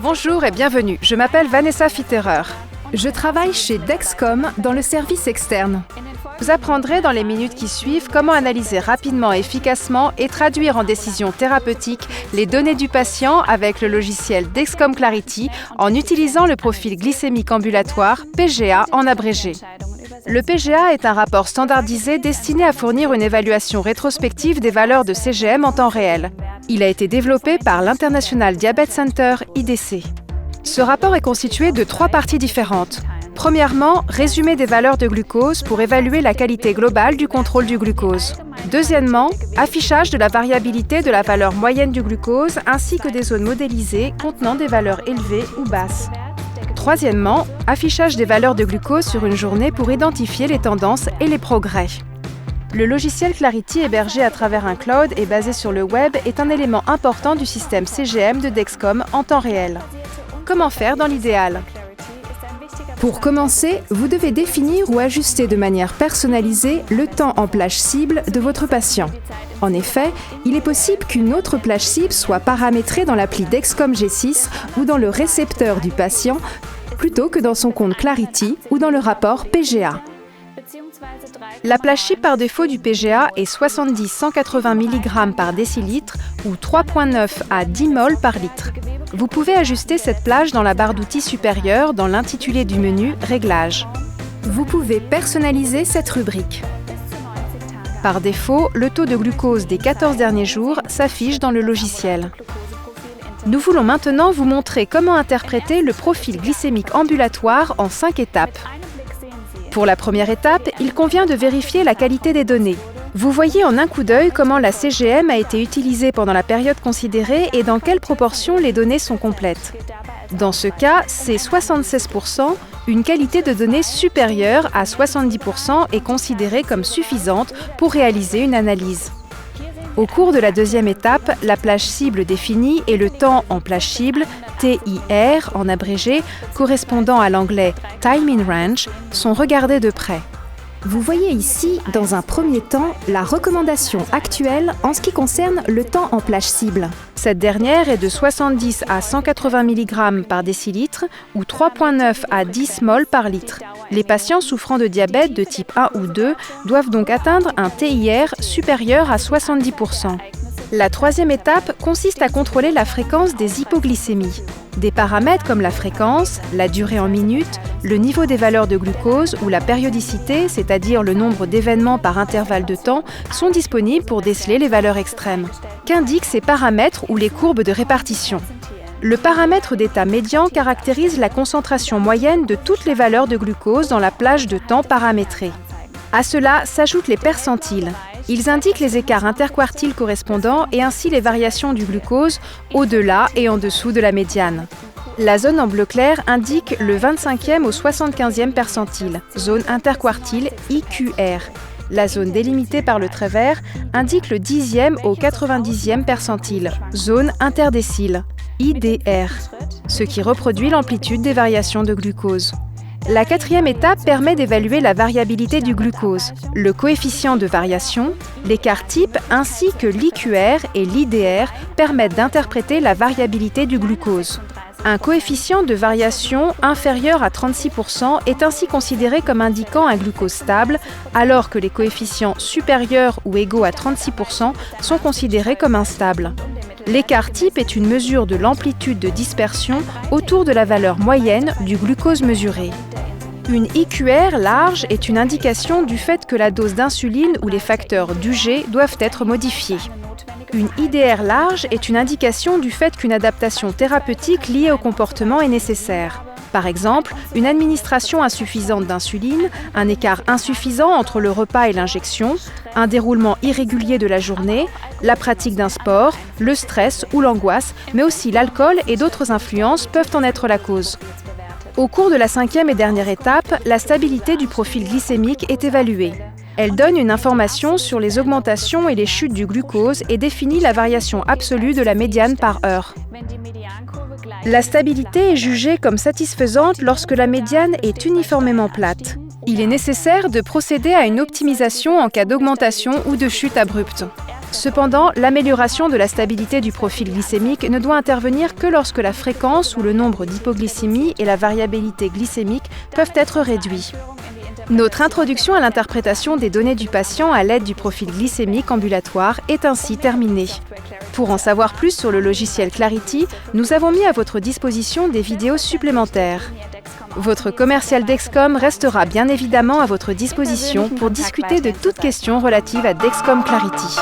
Bonjour et bienvenue, je m'appelle Vanessa Fitterer. Je travaille chez Dexcom dans le service externe. Vous apprendrez dans les minutes qui suivent comment analyser rapidement et efficacement et traduire en décisions thérapeutiques les données du patient avec le logiciel Dexcom Clarity en utilisant le profil glycémique ambulatoire, PGA en abrégé. Le PGA est un rapport standardisé destiné à fournir une évaluation rétrospective des valeurs de CGM en temps réel. Il a été développé par l'International Diabetes Center, IDC. Ce rapport est constitué de 3 parties différentes. Premièrement, résumé des valeurs de glucose pour évaluer la qualité globale du contrôle du glucose. Deuxièmement, affichage de la variabilité de la valeur moyenne du glucose ainsi que des zones modélisées contenant des valeurs élevées ou basses. Troisièmement, affichage des valeurs de glucose sur une journée pour identifier les tendances et les progrès. Le logiciel Clarity hébergé à travers un cloud et basé sur le web est un élément important du système CGM de Dexcom en temps réel. Comment faire dans l'idéal ? Pour commencer, vous devez définir ou ajuster de manière personnalisée le temps en plage cible de votre patient. En effet, il est possible qu'une autre plage cible soit paramétrée dans l'appli Dexcom G6 ou dans le récepteur du patient, plutôt que dans son compte Clarity ou dans le rapport PGA. La plage cible par défaut du PGA est 70-180 mg par décilitre ou 3,9 à 10 mol par litre. Vous pouvez ajuster cette plage dans la barre d'outils supérieure dans l'intitulé du menu « Réglages ». Vous pouvez personnaliser cette rubrique. Par défaut, le taux de glucose des 14 derniers jours s'affiche dans le logiciel. Nous voulons maintenant vous montrer comment interpréter le profil glycémique ambulatoire en 5 étapes. Pour la première étape, il convient de vérifier la qualité des données. Vous voyez en un coup d'œil comment la CGM a été utilisée pendant la période considérée et dans quelle proportion les données sont complètes. Dans ce cas, c'est 76%, une qualité de données supérieure à 70% est considérée comme suffisante pour réaliser une analyse. Au cours de la deuxième étape, la plage cible définie et le temps en plage cible, TIR en abrégé, correspondant à l'anglais Time in Range, sont regardés de près. Vous voyez ici, dans un premier temps, la recommandation actuelle en ce qui concerne le temps en plage cible. Cette dernière est de 70 à 180 mg par décilitre ou 3,9 à 10 mol par litre. Les patients souffrant de diabète de type 1 ou 2 doivent donc atteindre un TIR supérieur à 70%. La troisième étape consiste à contrôler la fréquence des hypoglycémies. Des paramètres comme la fréquence, la durée en minutes, le niveau des valeurs de glucose ou la périodicité, c'est-à-dire le nombre d'événements par intervalle de temps, sont disponibles pour déceler les valeurs extrêmes. Qu'indiquent ces paramètres ou les courbes de répartition ? Le paramètre d'état médian caractérise la concentration moyenne de toutes les valeurs de glucose dans la plage de temps paramétrée. À cela s'ajoutent les percentiles. Ils indiquent les écarts interquartiles correspondants et ainsi les variations du glucose au-delà et en dessous de la médiane. La zone en bleu clair indique le 25e au 75e percentile, zone interquartile IQR. La zone délimitée par le trait vert indique le 10e au 90e percentile, zone interdécile, IDR, ce qui reproduit l'amplitude des variations de glucose. La quatrième étape permet d'évaluer la variabilité du glucose, le coefficient de variation, l'écart type ainsi que l'IQR et l'IDR permettent d'interpréter la variabilité du glucose. Un coefficient de variation inférieur à 36% est ainsi considéré comme indiquant un glucose stable, alors que les coefficients supérieurs ou égaux à 36% sont considérés comme instables. L'écart type est une mesure de l'amplitude de dispersion autour de la valeur moyenne du glucose mesuré. Une IQR large est une indication du fait que la dose d'insuline ou les facteurs d'UG doivent être modifiés. Une IDR large est une indication du fait qu'une adaptation thérapeutique liée au comportement est nécessaire. Par exemple, une administration insuffisante d'insuline, un écart insuffisant entre le repas et l'injection, un déroulement irrégulier de la journée, la pratique d'un sport, le stress ou l'angoisse, mais aussi l'alcool et d'autres influences peuvent en être la cause. Au cours de la cinquième et dernière étape, la stabilité du profil glycémique est évaluée. Elle donne une information sur les augmentations et les chutes du glucose et définit la variation absolue de la médiane par heure. La stabilité est jugée comme satisfaisante lorsque la médiane est uniformément plate. Il est nécessaire de procéder à une optimisation en cas d'augmentation ou de chute abrupte. Cependant, l'amélioration de la stabilité du profil glycémique ne doit intervenir que lorsque la fréquence ou le nombre d'hypoglycémies et la variabilité glycémique peuvent être réduits. Notre introduction à l'interprétation des données du patient à l'aide du profil glycémique ambulatoire est ainsi terminée. Pour en savoir plus sur le logiciel Clarity, nous avons mis à votre disposition des vidéos supplémentaires. Votre commercial Dexcom restera bien évidemment à votre disposition pour discuter de toute question relative à Dexcom Clarity.